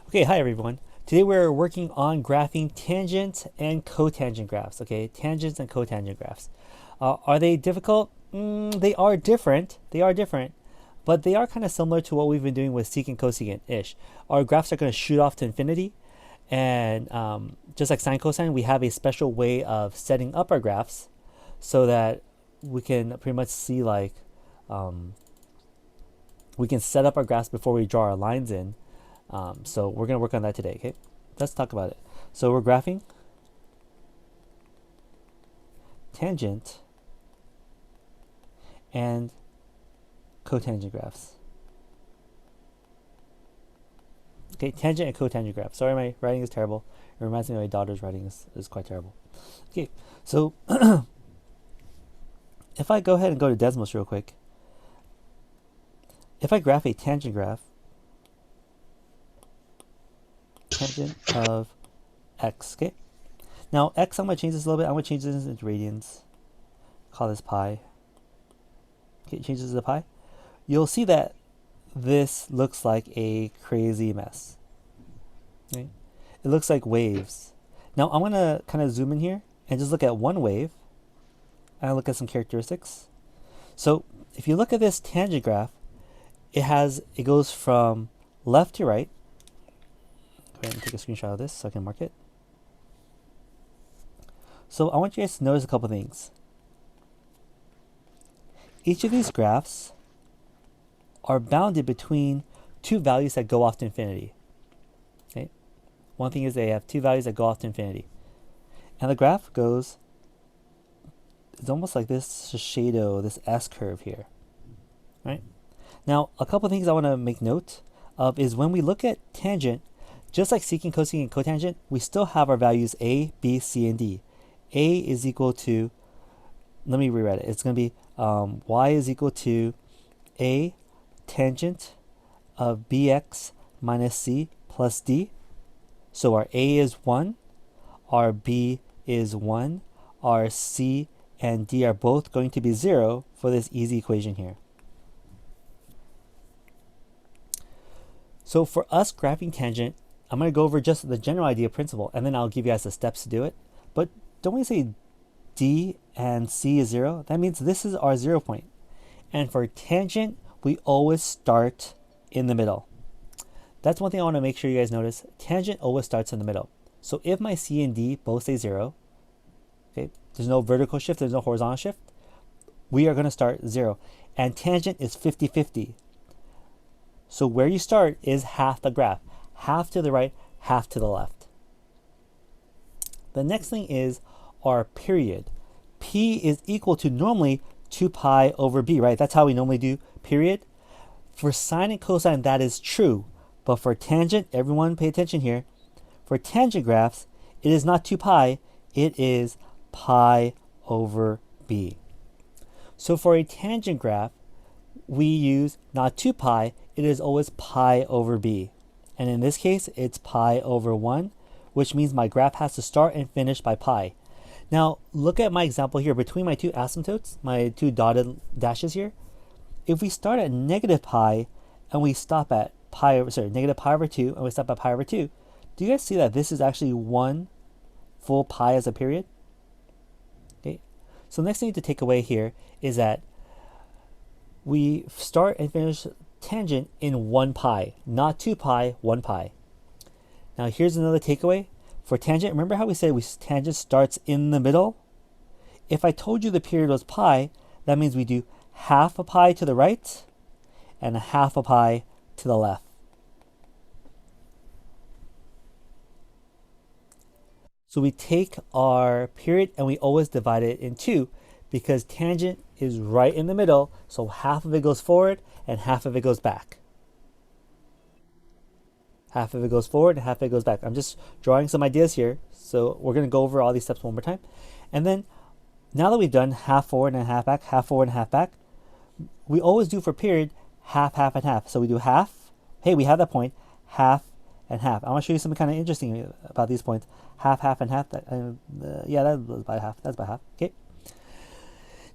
Okay, hi everyone. Today we're working on graphing tangent and cotangent graphs. Okay, tangents and cotangent graphs. Are they difficult? They are different. They are different, but they are kind of similar to what we've been doing with secant, cosecant-ish. Our graphs are going to shoot off to infinity, and just like sine, cosine, we have a special way of setting up our graphs so that we can pretty much see we can set up our graphs before we draw our lines in. So we're going to work on that today, okay? Let's talk about it. So we're graphing tangent and cotangent graphs. Okay, tangent and cotangent graphs. Sorry, my writing is terrible. It reminds me of my daughter's writing is quite terrible. Okay, so if I go ahead and go to Desmos real quick, if I graph a tangent graph, tangent of x, okay? Now x, I'm going to change this a little bit. I'm going to change this into radians. Call this pi. Okay, change this to pi. You'll see that this looks like a crazy mess. Okay? It looks like waves. Now I'm going to kind of zoom in here and just look at one wave and look at some characteristics. So if you look at this tangent graph, it goes from left to right. Go ahead and take a screenshot of this so I can mark it. So I want you guys to notice a couple things. Each of these graphs are bounded between two values that go off to infinity. Okay? One thing is they have two values that go off to infinity. And the graph goes, it's almost like this shadow, this S curve here. Right? Now, a couple things I want to make note of is when we look at tangent, just like secant, cosecant, and cotangent, we still have our values A, B, C, and D. A is equal to, let me rewrite it. It's going to be y is equal to A tangent of bx minus c plus d. So our A is 1, our B is 1, our C and D are both going to be 0 for this easy equation here. So for us graphing tangent, I'm going to go over just the general idea principle, and then I'll give you guys the steps to do it. But don't we say D and C is 0? That means this is our 0 point. And for tangent, we always start in the middle. That's one thing I want to make sure you guys notice. Tangent always starts in the middle. So if my C and D both say 0, okay, there's no vertical shift, there's no horizontal shift, we are going to start 0. And tangent is 50-50. So where you start is half the graph. Half to the right, half to the left. The next thing is our period. P is equal to normally 2 pi over b, right? That's how we normally do period. For sine and cosine, that is true. But for tangent, everyone pay attention here. For tangent graphs, it is not 2 pi, it is pi over b. So for a tangent graph, we use not 2 pi, it is always pi over b. And in this case, it's pi over 1, which means my graph has to start and finish by pi. Now, look at my example here. Between my two asymptotes, my two dotted dashes here, if we start at negative pi and we stop at negative pi over 2 and we stop at pi over 2, do you guys see that this is actually one full pi as a period? Okay. So the next thing you need to take away here is that we start and finish tangent in 1 pi, not 2 pi, 1 pi. Now here's another takeaway. For tangent, remember how we said tangent starts in the middle? If I told you the period was pi, that means we do half a pi to the right and a half a pi to the left. So we take our period and we always divide it in 2 because tangent is right in the middle, so half of it goes forward and half of it goes back. Half of it goes forward and half of it goes back. I'm just drawing some ideas here, so we're going to go over all these steps one more time. And then, now that we've done half forward and half back, half forward and half back, we always do for period half, half, and half. So we do half, hey, we have that point, half, and half. I want to show you something kind of interesting about these points. Half, half, and half. Yeah, that's about half. That's about half. Okay.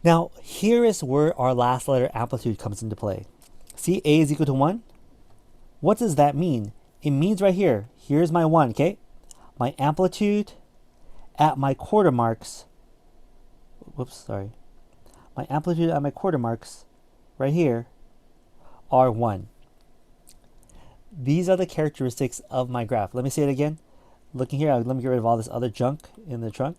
Now, here is where our last letter amplitude comes into play. See, A is equal to 1. What does that mean? it means right here, here's my 1, okay? My amplitude at my quarter marks, my amplitude at my quarter marks right here are 1. These are the characteristics of my graph. Let me say it again. Looking here, let me get rid of all this other junk in the trunk.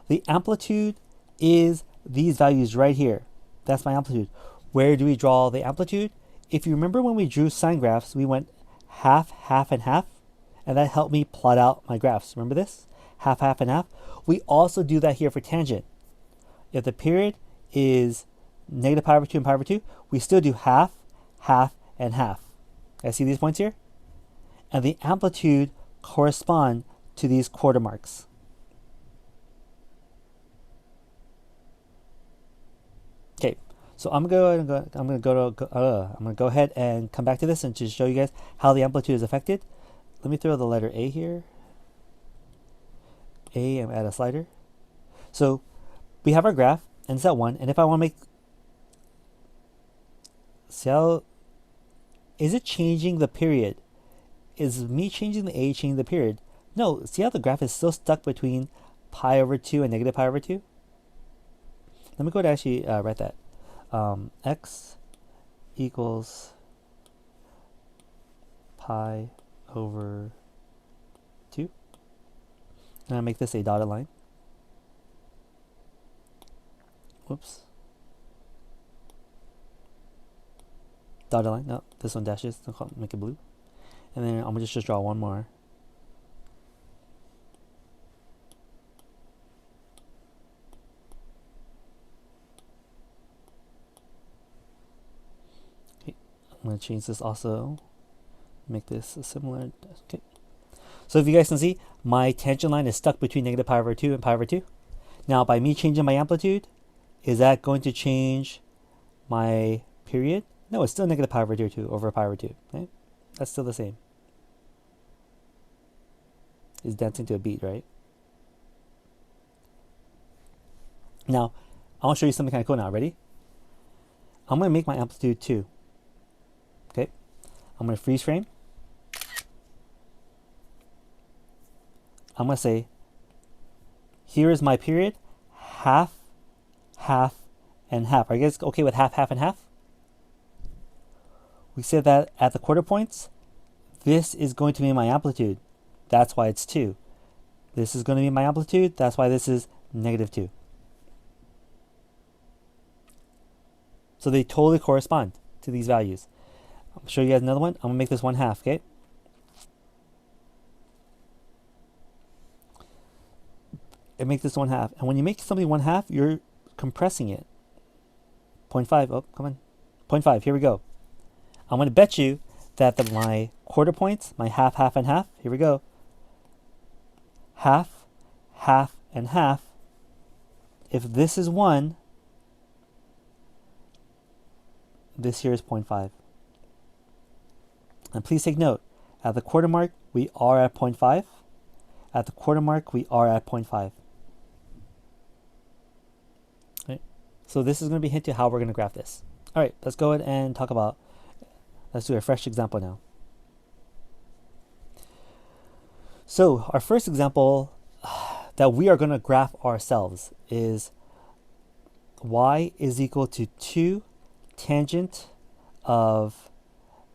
The amplitude is these values right here. That's my amplitude. Where do we draw the amplitude? If you remember when we drew sine graphs, we went half, half, and half, and that helped me plot out my graphs. Remember this? Half, half, and half. We also do that here for tangent. If the period is negative pi over 2 and pi over 2, we still do half, half, and half. Guys, see these points here? And the amplitude correspond to these quarter marks. Okay, so I'm gonna go ahead and come back to this and just show you guys how the amplitude is affected. Let me throw the letter A here. A and add a slider. So we have our graph and it's at 1, and if I want to make, see how, is it changing the period? Is me changing the A changing the period? No, see how the graph is still stuck between pi over 2 and negative pi over 2? Let me go ahead and actually write that. X equals pi over 2. And I make this a dotted line. Whoops. Dotted line. No, this one dashes. Don't make it blue. And then I'm gonna just draw one more. Okay, I'm gonna change this also. Make this a similar. Okay. So if you guys can see, my tangent line is stuck between negative pi over 2 and pi over 2. Now, by me changing my amplitude, is that going to change my period? No, it's still negative pi over 2 over pi over 2. Okay? That's still the same. It's dancing to a beat, right? Now, I want to show you something kind of cool now. Ready? I'm going to make my amplitude 2. Okay? I'm going to freeze frame. I'm going to say, here is my period, half, half, and half. Are you guys okay with half, half, and half? We said that at the quarter points, this is going to be my amplitude. That's why it's 2. This is going to be my amplitude. That's why this is negative 2. So they totally correspond to these values. I'll show you guys another one. I'm going to make this 1/2, okay? And make this 1/2. And when you make something 1/2, you're compressing it. 0.5. Oh, come on. 0.5. Here we go. I'm going to bet you that my quarter points, my half, half, and half, here we go. Half, half, and half. If this is 1, this here is 0.5. And please take note, at the quarter mark, we are at 0.5. At the quarter mark, we are at 0.5. Right? So this is going to be a hint to how we're going to graph this. All right, let's go ahead and talk about, let's do a fresh example now. So our first example that we are going to graph ourselves is y is equal to 2 tangent of,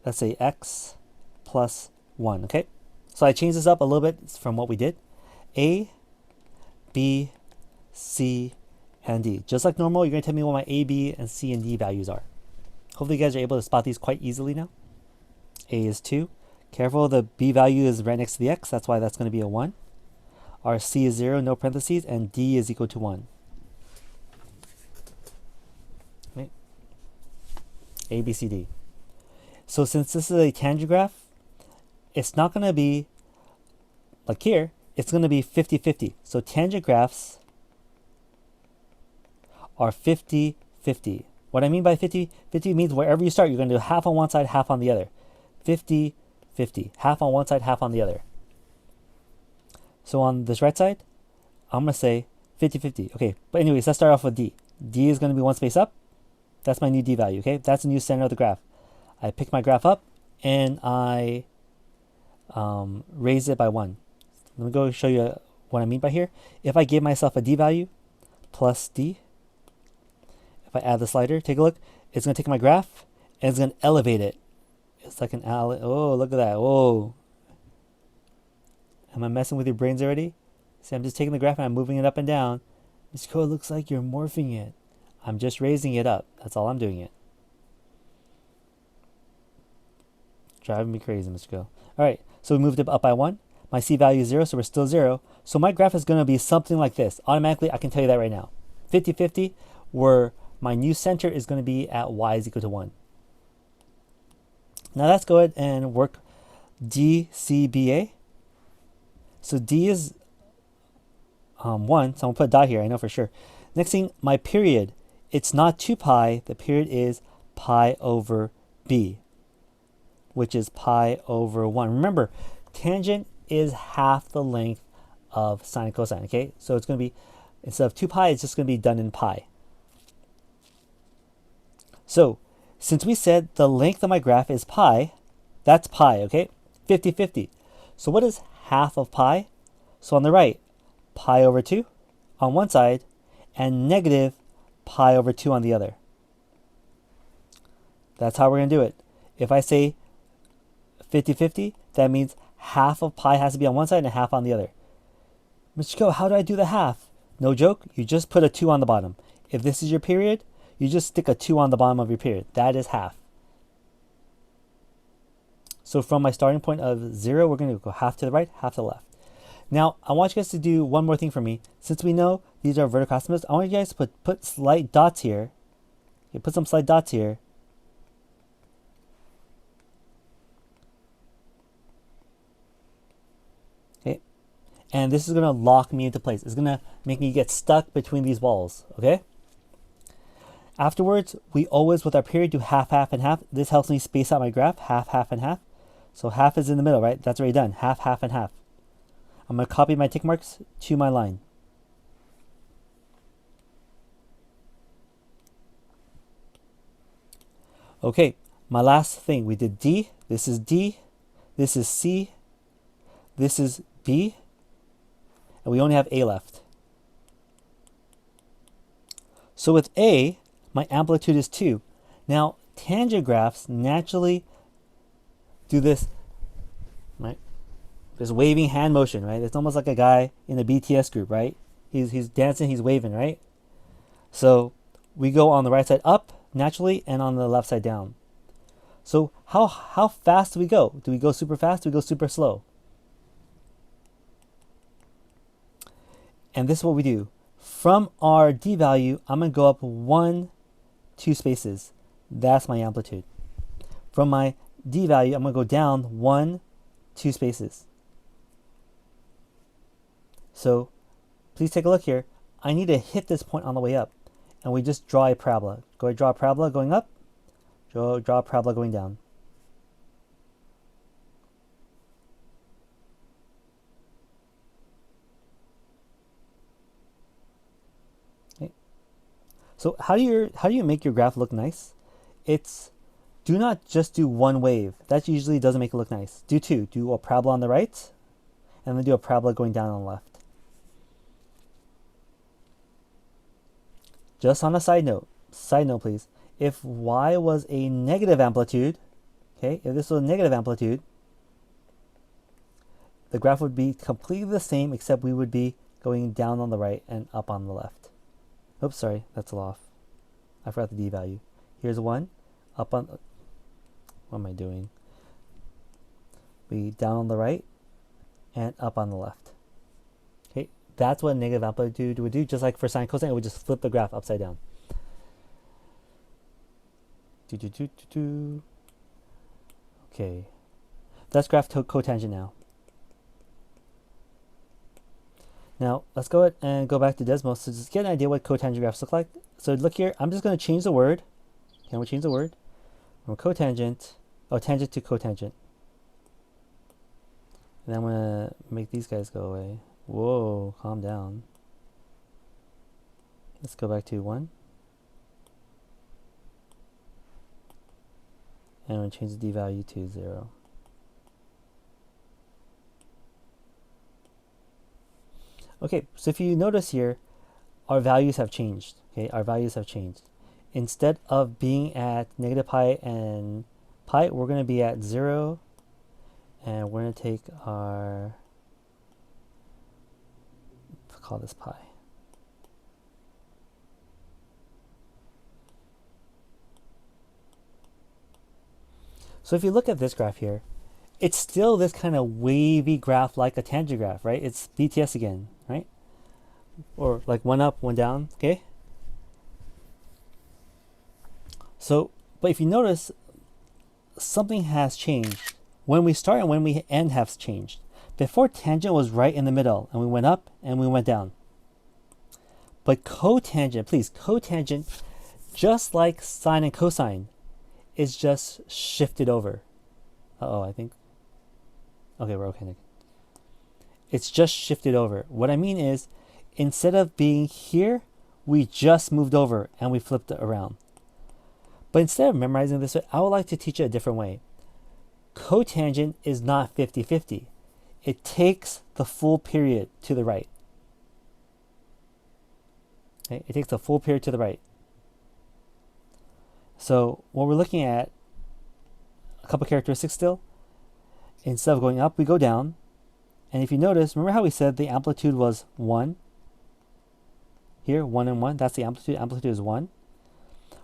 let's say, x plus 1, okay? So I changed this up a little bit from what we did. A, B, C, and D. Just like normal, you're going to tell me what my A, B, and C, and D values are. Hopefully you guys are able to spot these quite easily now. A is 2. Careful, the B value is right next to the X. That's why that's going to be a 1. Our C is 0, no parentheses, and D is equal to 1. Right? A, B, C, D. So since this is a tangent graph, it's not going to be like here. It's going to be 50-50. So tangent graphs are 50-50. What I mean by 50-50 means wherever you start, you're going to do half on one side, half on the other. 50-50. Half on one side, half on the other. So on this right side, I'm going to say 50-50. Okay, but anyways, let's start off with D. D is going to be one space up. That's my new D value, okay? That's the new center of the graph. I pick my graph up and I raise it by 1. Let me go show you what I mean by here. If I give myself a d value plus d, if I add the slider, take a look, it's going to take my graph and it's going to elevate it. It's like oh, look at that. Whoa. Am I messing with your brains already? See, I'm just taking the graph and I'm moving it up and down. Mr. Ko, it looks like you're morphing it. I'm just raising it up. That's all I'm doing it. Driving me crazy, Mr. Ko. All right, so we moved it up by 1. My C value is 0, so we're still 0. So my graph is going to be something like this. Automatically, I can tell you that right now. 50-50, where my new center is going to be at y is equal to 1. Now let's go ahead and work DCBA. So D is 1, so I'm going to put a dot here, I know for sure. Next thing, my period. It's not 2 pi, the period is pi over b, which is pi over 1. Remember, tangent is half the length of sine and cosine, okay? So it's going to be, instead of 2 pi, it's just going to be done in pi. So, since we said the length of my graph is pi, that's pi, okay? 50-50. So what is half of pi? So on the right, pi over 2 on one side, and negative pi over 2 on the other. That's how we're going to do it. If I say 50-50, that means half of pi has to be on one side and half on the other. Mr. Ko, how do I do the half? No joke, you just put a 2 on the bottom. If this is your period, you just stick a 2 on the bottom of your period. That is half. So from my starting point of 0, we're going to go half to the right, half to the left. Now, I want you guys to do one more thing for me. Since we know these are vertical asymptotes, I want you guys to put slight dots here. Okay, put some slight dots here. Okay. And this is going to lock me into place. It's going to make me get stuck between these walls. Okay. Afterwards, we always, with our period, do half, half, and half. This helps me space out my graph, half, half, and half. So half is in the middle, right? That's already done. Half, half, and half. I'm going to copy my tick marks to my line. Okay, my last thing. We did D. This is D. This is C. This is B. And we only have A left. So with A, my amplitude is 2. Now, tangent graphs naturally do this, right? This waving hand motion, right? It's almost like a guy in a BTS group, right? He's dancing, he's waving, right? So we go on the right side up naturally and on the left side down. So how fast do we go? Do we go super fast? Do we go super slow? And this is what we do. From our D value, I'm going to go up 2 spaces. That's my amplitude. From my D value, I'm going to go down 2 spaces. So please take a look here. I need to hit this point on the way up. And we just draw a parabola. Go ahead, draw a parabola going up. Draw a parabola going down. Okay. So how do you make your graph look nice? It's, do not just do one wave. That usually doesn't make it look nice. Do 2. Do a parabola on the right, and then do a parabola going down on the left. Just on a side note please, if y was a negative amplitude, okay, if this was a negative amplitude, the graph would be completely the same, except we would be going down on the right and up on the left. Oops, sorry, that's off. I forgot the D value. Here's 1, up on, what am I doing? We down on the right and up on the left. Okay, that's what a negative amplitude would do. Just like for sine and cosine, it would just flip the graph upside down. Okay, that's graph cotangent now. Now, let's go ahead and go back to Desmos to just get an idea what cotangent graphs look like. So look here, I'm just going to change the word. Okay, we'll change the word from cotangent, tangent to cotangent. And I'm going to make these guys go away. Whoa, calm down. Let's go back to 1. And I'm going to change the d value to 0. Okay, so if you notice here, our values have changed. Okay, our values have changed. Instead of being at negative pi and pi, we're going to be at 0, and we're going to take our, let's call this pi. So if you look at this graph here, it's still this kind of wavy graph like a tangent graph, right? It's BTS again, right? Or like one up, one down, okay? So, but if you notice, something has changed. When we start and when we end has changed. Before, tangent was right in the middle, and we went up and we went down. But cotangent, please, cotangent, just like sine and cosine, is just shifted over. Uh-oh, I think. Okay, we're okay. It's just shifted over. What I mean is, instead of being here, we just moved over and we flipped it around. But instead of memorizing this, I would like to teach it a different way. Cotangent is not 50-50. It takes the full period to the right. Okay? It takes the full period to the right. So what we're looking at, a couple characteristics still. Instead of going up, we go down. And if you notice, remember how we said the amplitude was 1? Here, 1 and 1, that's the amplitude. Amplitude is 1.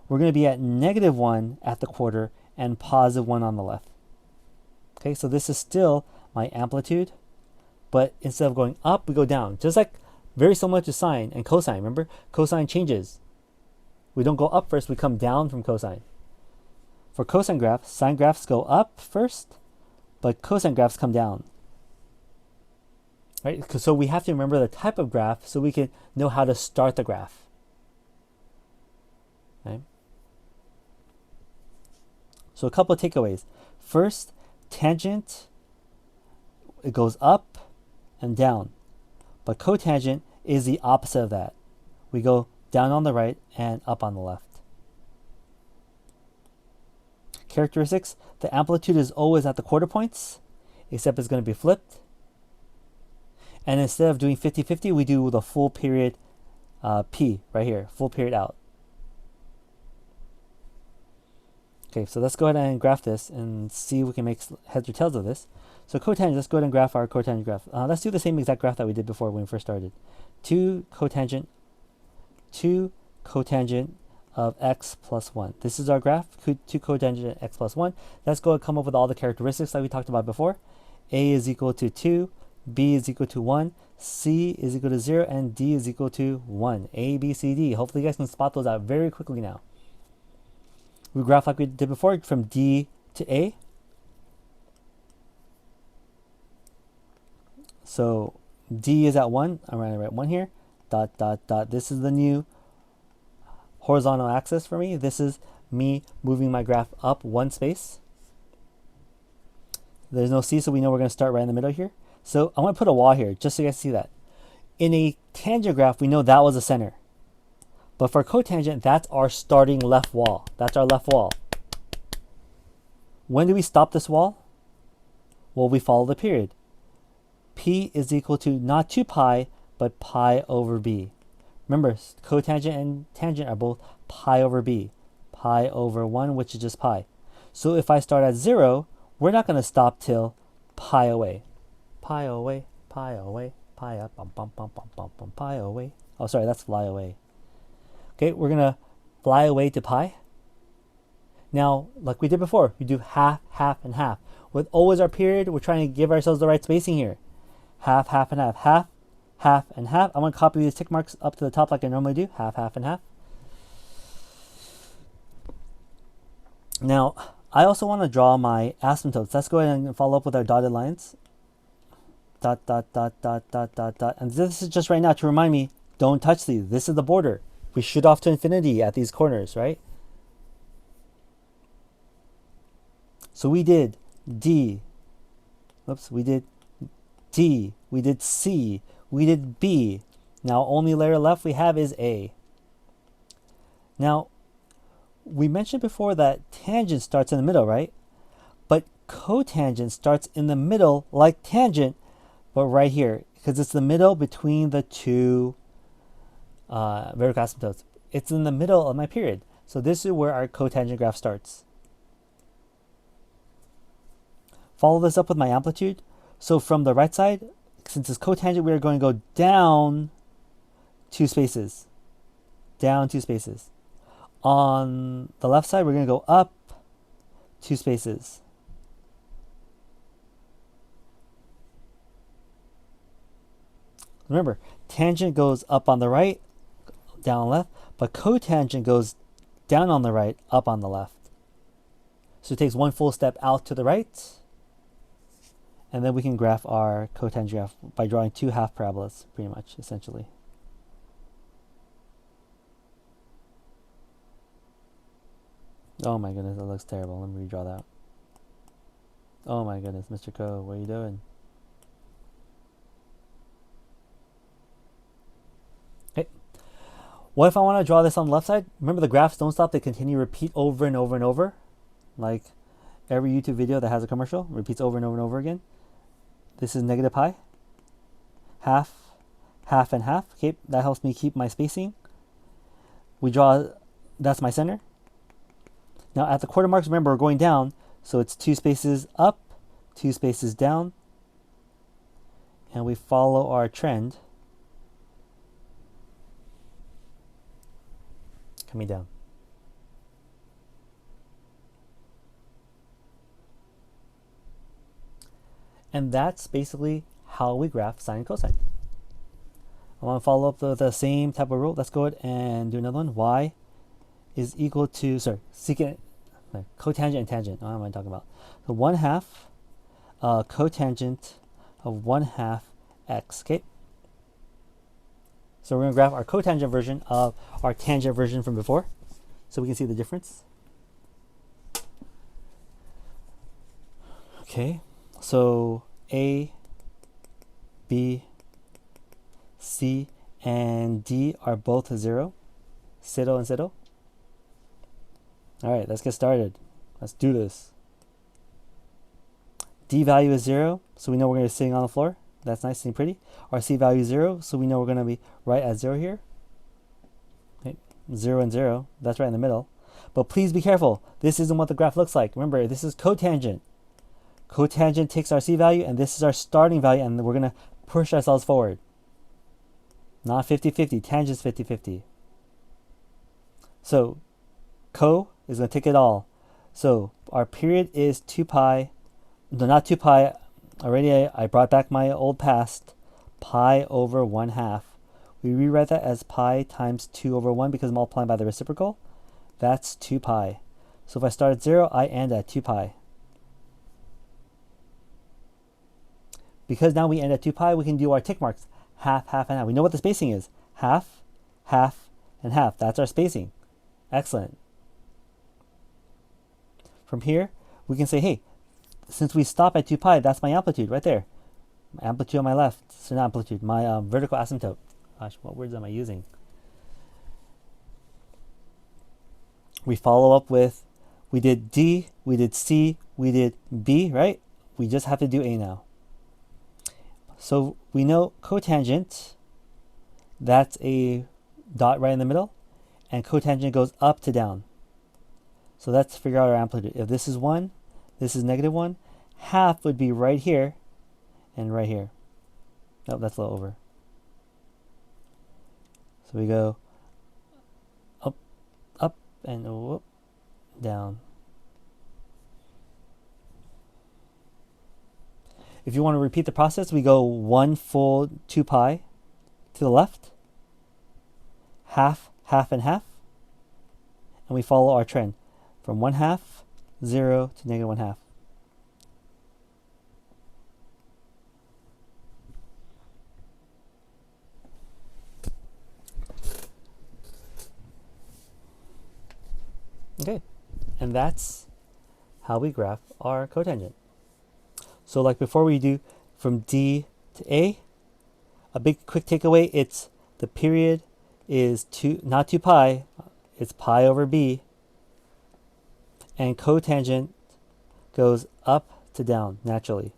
We're going to be at -1 at the quarter and +1 on the left. Okay, so this is still my amplitude, but instead of going up, we go down. Just like very similar to sine and cosine. Remember, cosine changes. We don't go up first, we come down from cosine. For cosine graphs, sine graphs go up first, but cosine graphs come down. Right? So we have to remember the type of graph so we can know how to start the graph. Right? So a couple of takeaways. First, tangent, it goes up and down. But cotangent is the opposite of that. We go down on the right and up on the left. Characteristics, the amplitude is always at the quarter points, except it's going to be flipped. And instead of doing 50-50, we do the full period P right here, full period out. Okay, so let's go ahead and graph this and see if we can make heads or tails of this. So cotangent, let's go ahead and graph our cotangent graph. Let's do the same exact graph that we did before when we first started. 2 cotangent of x plus 1. This is our graph, 2 cotangent of x plus 1. Let's go and come up with all the characteristics that we talked about before. A is equal to 2, B is equal to 1, C is equal to 0, and D is equal to 1. A, B, C, D. Hopefully you guys can spot those out very quickly now. We graph like we did before from D to A. So D is at 1. I'm going to write 1 here. Dot, dot, dot. This is the new horizontal axis for me. This is me moving my graph up 1 space. There's no C, so we know we're going to start right in the middle here. So I'm going to put a wall here just so you guys see that. In a tangent graph, we know that was the center. But for cotangent, that's our starting left wall. That's our left wall. When do we stop this wall? Well, we follow the period. P is equal to not 2 pi, but pi over b. Remember, cotangent and tangent are both pi over b. Pi over 1, which is just pi. So if I start at 0, we're not going to stop till pi away. Pi away, pi away, pi up, bum, bum, bum, bum, bum, bum, pi away. Oh, sorry, that's fly away. Okay, we're going to fly away to pi. Now, like we did before, we do half, half, and half. With always our period, we're trying to give ourselves the right spacing here. Half, half, and half. Half, half, and half. I'm going to copy these tick marks up to the top like I normally do. Half, half, and half. Now, I also want to draw my asymptotes. Let's go ahead and follow up with our dotted lines. Dot, dot, dot, dot, dot, dot, dot. And this is just right now to remind me, don't touch these. This is the border. We shoot off to infinity at these corners, right? So we did D. Oops, we did D. We did C. We did B. Now only layer left we have is A. Now, we mentioned before that tangent starts in the middle, right? cotangent starts in the middle like tangent, but right here, because it's the middle between the two vertical asymptotes. It's in the middle of my period. So this is where our cotangent graph starts. Follow this up with my amplitude. So from the right side, since it's cotangent, we are going to go down 2 spaces. Down 2 spaces. On the left side, we're going to go up 2 spaces. Remember, tangent goes up on the right, down on the left, but cotangent goes down on the right, up on the left. So it takes one full step out to the right, and then we can graph our cotangent graph by drawing 2 half parabolas, pretty much, essentially. Oh my goodness, that looks terrible. Let me redraw that. Oh my goodness, Mr. Co, what are you doing? Okay. What if I want to draw this on the left side? Remember, the graphs don't stop, they continue to repeat over and over and over. Like every YouTube video that has a commercial repeats over and over and over again. This is negative pi. Half, half, and half. Okay, that helps me keep my spacing. We draw, that's my center. Now at the quarter marks, remember, we're going down, so it's 2 spaces up, 2 spaces down, and we follow our trend coming down. And that's basically how we graph sine and cosine. I want to follow up with the same type of rule. Let's go ahead and do another one. Y is equal to, secant, cotangent and tangent. What am I talking about? So 1/2 cotangent of 1/2 x. Okay. So we're going to graph our cotangent version of our tangent version from before, so we can see the difference. Okay. So A, B, C, and D are both 0. Cito and Cito. All right, let's get started. Let's do this. D value is 0, so we know we're going to be sitting on the floor. That's nice and pretty. Our C value is 0, so we know we're going to be right at 0 here. Okay. 0 and 0, that's right in the middle. But please be careful. This isn't what the graph looks like. Remember, this is cotangent. Cotangent takes our C value, and this is our starting value, and we're going to push ourselves forward. Not 50-50, tangent's 50-50. So co is going to take it all. So our period is 2 pi, no, not 2 pi, already I brought back my old past, pi over 1/2. We rewrite that as pi times 2 over 1 because multiplying by the reciprocal. That's 2 pi. So if I start at 0, I end at 2 pi. Because now we end at 2 pi, we can do our tick marks. Half, half, and half. We know what the spacing is. Half, half, and half. That's our spacing. Excellent. From here, we can say, hey, since we stop at 2 pi, that's my amplitude right there. My amplitude on my left. So not amplitude, my vertical asymptote. Gosh, what words am I using? We follow up with, we did D, we did C, we did B, right? We just have to do A now. So we know cotangent, that's a dot right in the middle, and cotangent goes up to down. So let's figure out our amplitude. If this is 1, this is -1, half would be right here and right here. Nope, that's a little over. So we go up, up, and whoop, down. If you want to repeat the process, we go 1 full 2 pi to the left, half, half, and half, and we follow our trend from 1/2, 0 to -1/2. Okay, and that's how we graph our cotangent. So like before, we do from D to A. A big quick takeaway, it's the period is not 2 pi, it's pi over B. And cotangent goes up to down naturally.